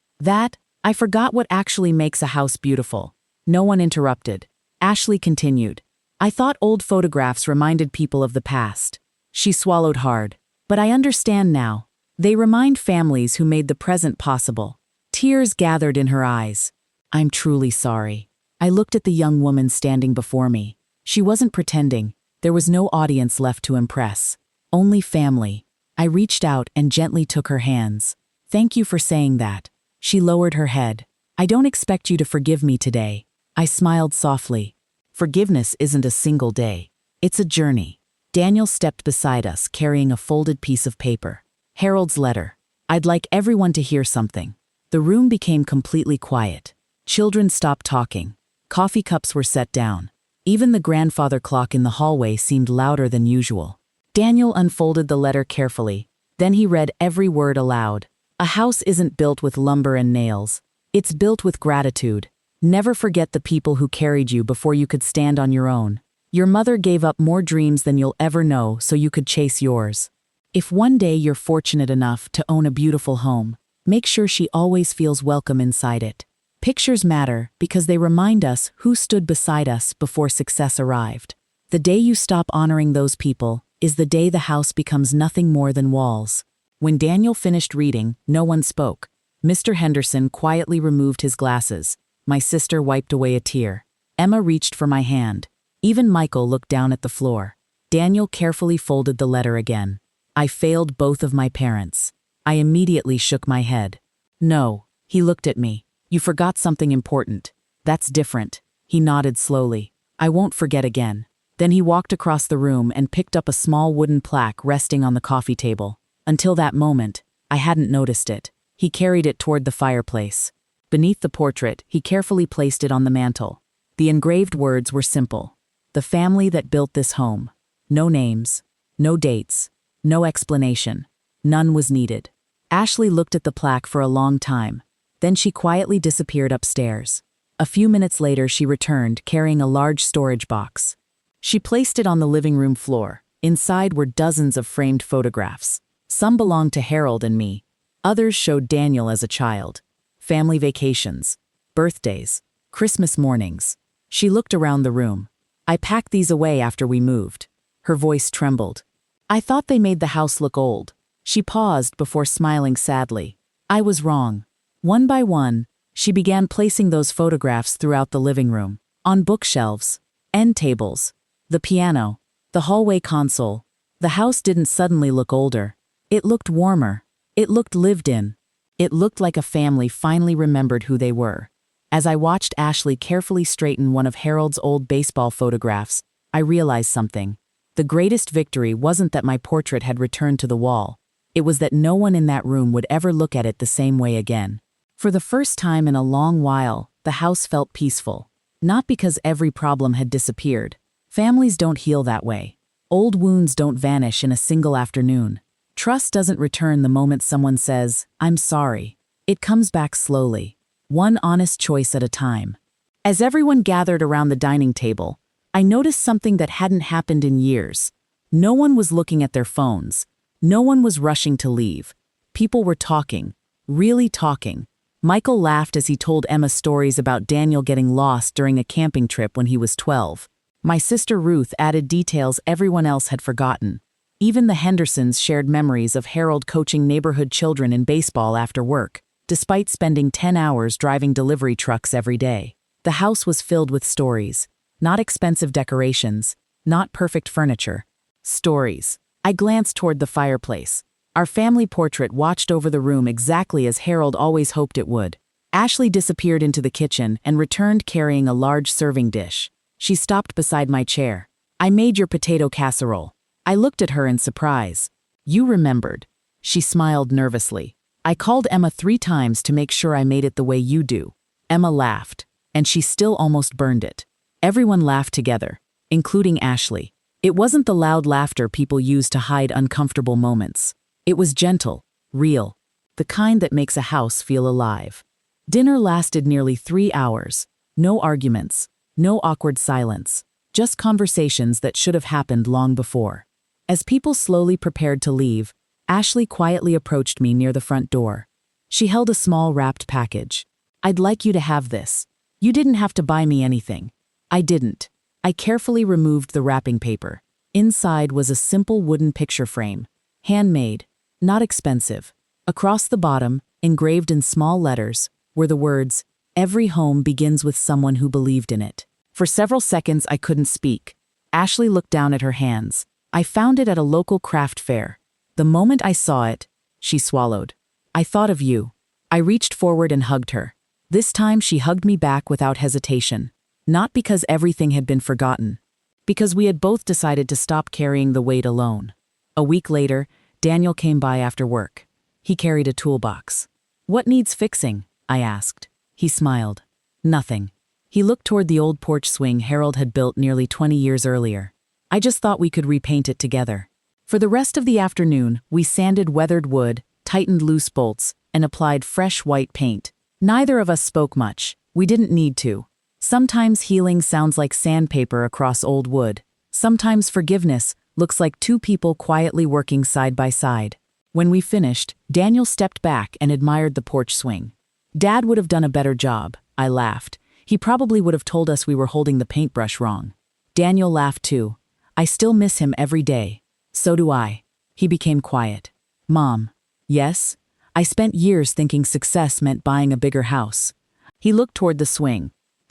I forgot what actually makes a house beautiful. No one interrupted. Ashley continued. I thought old photographs reminded people of the past. She swallowed hard. But I understand now. They remind families who made the present possible. Tears gathered in her eyes. I'm truly sorry. I looked at the young woman standing before me. She wasn't pretending. There was no audience left to impress. Only family. I reached out and gently took her hands. Thank you for saying that. She lowered her head. I don't expect you to forgive me today. I smiled softly. Forgiveness isn't a single day. It's a journey. Daniel stepped beside us, carrying a folded piece of paper. Harold's letter. I'd like everyone to hear something. The room became completely quiet. Children stopped talking. Coffee cups were set down. Even the grandfather clock in the hallway seemed louder than usual. Daniel unfolded the letter carefully. Then he read every word aloud. A house isn't built with lumber and nails. It's built with gratitude. Never forget the people who carried you before you could stand on your own. Your mother gave up more dreams than you'll ever know so you could chase yours. If one day you're fortunate enough to own a beautiful home, make sure she always feels welcome inside it. Pictures matter because they remind us who stood beside us before success arrived. The day you stop honoring those people is the day the house becomes nothing more than walls. When Daniel finished reading, no one spoke. Mr. Henderson quietly removed his glasses. My sister wiped away a tear. Emma reached for my hand. Even Michael looked down at the floor. Daniel carefully folded the letter again. I failed both of my parents. I immediately shook my head. No, he looked at me. You forgot something important. That's different. He nodded slowly. I won't forget again. Then he walked across the room and picked up a small wooden plaque resting on the coffee table. Until that moment, I hadn't noticed it. He carried it toward the fireplace. Beneath the portrait, he carefully placed it on the mantel. The engraved words were simple. The family that built this home. No names, no dates, no explanation. None was needed. Ashley looked at the plaque for a long time. Then she quietly disappeared upstairs. A few minutes later, she returned, carrying a large storage box. She placed it on the living room floor. Inside were dozens of framed photographs. Some belonged to Harold and me. Others showed Daniel as a child. Family vacations, birthdays, Christmas mornings. She looked around the room. I packed these away after we moved. Her voice trembled. I thought they made the house look old. She paused before smiling sadly. I was wrong. One by one, she began placing those photographs throughout the living room, on bookshelves, end tables, the piano, the hallway console. The house didn't suddenly look older. It looked warmer. It looked lived in. It looked like a family finally remembered who they were. As I watched Ashley carefully straighten one of Harold's old baseball photographs, I realized something. The greatest victory wasn't that my portrait had returned to the wall. It was that no one in that room would ever look at it the same way again. For the first time in a long while, the house felt peaceful. Not because every problem had disappeared. Families don't heal that way. Old wounds don't vanish in a single afternoon. Trust doesn't return the moment someone says, "I'm sorry." It comes back slowly. One honest choice at a time. As everyone gathered around the dining table, I noticed something that hadn't happened in years. No one was looking at their phones. No one was rushing to leave. People were talking, really talking. Michael laughed as he told Emma stories about Daniel getting lost during a camping trip when he was 12. My sister Ruth added details everyone else had forgotten. Even the Hendersons shared memories of Harold coaching neighborhood children in baseball after work, despite spending 10 hours driving delivery trucks every day. The house was filled with stories. Not expensive decorations, not perfect furniture. Stories. I glanced toward the fireplace. Our family portrait watched over the room exactly as Harold always hoped it would. Ashley disappeared into the kitchen and returned carrying a large serving dish. She stopped beside my chair. I made your potato casserole. I looked at her in surprise. You remembered. She smiled nervously. I called Emma 3 times to make sure I made it the way you do. Emma laughed, and she still almost burned it. Everyone laughed together, including Ashley. It wasn't the loud laughter people use to hide uncomfortable moments. It was gentle, real, the kind that makes a house feel alive. Dinner lasted nearly 3 hours. No arguments, no awkward silence, just conversations that should have happened long before. As people slowly prepared to leave, Ashley quietly approached me near the front door. She held a small wrapped package. I'd like you to have this. You didn't have to buy me anything. I didn't. I carefully removed the wrapping paper. Inside was a simple wooden picture frame. Handmade, not expensive. Across the bottom, engraved in small letters, were the words, "Every home begins with someone who believed in it." For several seconds I couldn't speak. Ashley looked down at her hands. I found it at a local craft fair. The moment I saw it, she swallowed. I thought of you. I reached forward and hugged her. This time she hugged me back without hesitation. Not because everything had been forgotten. Because we had both decided to stop carrying the weight alone. A week later, Daniel came by after work. He carried a toolbox. "What needs fixing?" I asked. He smiled. "Nothing." He looked toward the old porch swing Harold had built nearly 20 years earlier. "I just thought we could repaint it together." For the rest of the afternoon, we sanded weathered wood, tightened loose bolts, and applied fresh white paint. Neither of us spoke much. We didn't need to. Sometimes healing sounds like sandpaper across old wood. Sometimes forgiveness looks like two people quietly working side by side. When we finished, Daniel stepped back and admired the porch swing. "Dad would have done a better job," I laughed. "He probably would have told us we were holding the paintbrush wrong." Daniel laughed too. "I still miss him every day." "So do I." He became quiet. "Mom." "Yes?" "I spent years thinking success meant buying a bigger house." He looked toward the swing.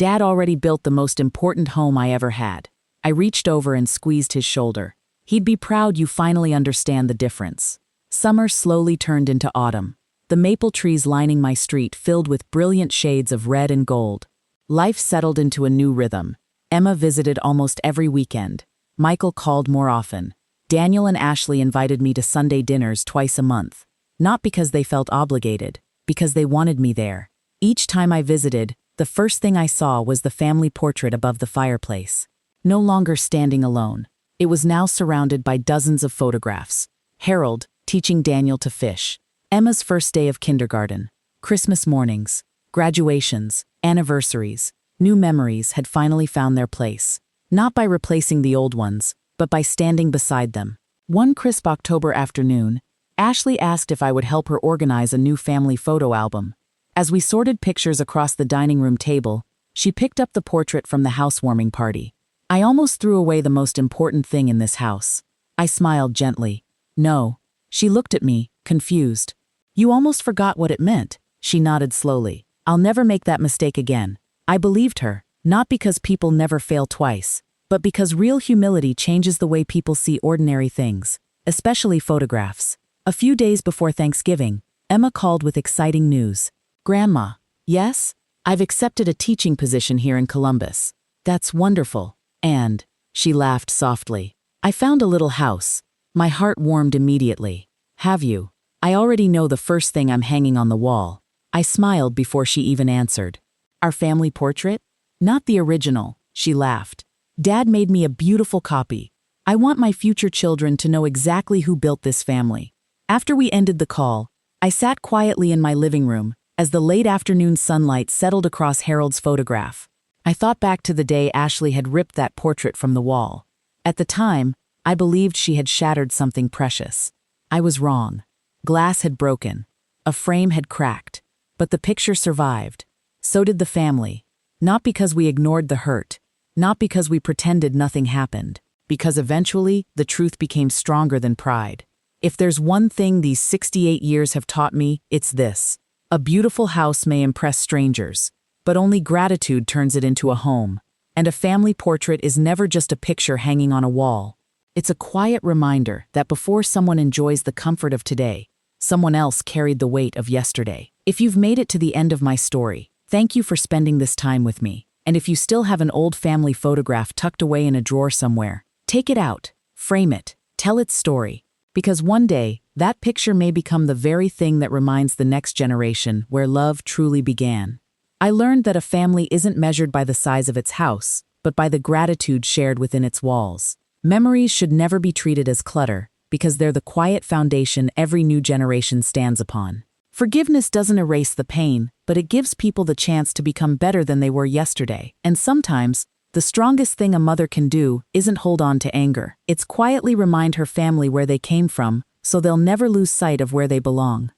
"Dad already built the most important home I ever had." I reached over and squeezed his shoulder. "He'd be proud you finally understand the difference." Summer slowly turned into autumn. The maple trees lining my street filled with brilliant shades of red and gold. Life settled into a new rhythm. Emma visited almost every weekend. Michael called more often. Daniel and Ashley invited me to Sunday dinners twice a month. Not because they felt obligated, because they wanted me there. Each time I visited, the first thing I saw was the family portrait above the fireplace. No longer standing alone. It was now surrounded by dozens of photographs. Harold, teaching Daniel to fish. Emma's first day of kindergarten. Christmas mornings. Graduations. Anniversaries. New memories had finally found their place. Not by replacing the old ones, but by standing beside them. One crisp October afternoon, Ashley asked if I would help her organize a new family photo album. As we sorted pictures across the dining room table, she picked up the portrait from the housewarming party. I almost threw away the most important thing in this house. I smiled gently. "No." She looked at me, confused. "You almost forgot what it meant." She nodded slowly. "I'll never make that mistake again." I believed her, not because people never fail twice, but because real humility changes the way people see ordinary things, especially photographs. A few days before Thanksgiving, Emma called with exciting news. "Grandma." "Yes? I've accepted a teaching position here in Columbus." "That's wonderful." "And," she laughed softly, "I found a little house." My heart warmed immediately. "Have you?" "I already know the first thing I'm hanging on the wall." I smiled before she even answered. "Our family portrait?" "Not the original," she laughed. "Dad made me a beautiful copy. I want my future children to know exactly who built this family." After we ended the call, I sat quietly in my living room as the late afternoon sunlight settled across Harold's photograph. I thought back to the day Ashley had ripped that portrait from the wall. At the time, I believed she had shattered something precious. I was wrong. Glass had broken. A frame had cracked. But the picture survived. So did the family. Not because we ignored the hurt. Not because we pretended nothing happened. Because eventually, the truth became stronger than pride. If there's one thing these 68 years have taught me, it's this. A beautiful house may impress strangers, but only gratitude turns it into a home. And a family portrait is never just a picture hanging on a wall. It's a quiet reminder that before someone enjoys the comfort of today, someone else carried the weight of yesterday. If you've made it to the end of my story, thank you for spending this time with me. And if you still have an old family photograph tucked away in a drawer somewhere, take it out, frame it, tell its story. Because one day, that picture may become the very thing that reminds the next generation where love truly began. I learned that a family isn't measured by the size of its house, but by the gratitude shared within its walls. Memories should never be treated as clutter, because they're the quiet foundation every new generation stands upon. Forgiveness doesn't erase the pain, but it gives people the chance to become better than they were yesterday. And sometimes, the strongest thing a mother can do isn't hold on to anger. It's quietly remind her family where they came from, so they'll never lose sight of where they belong.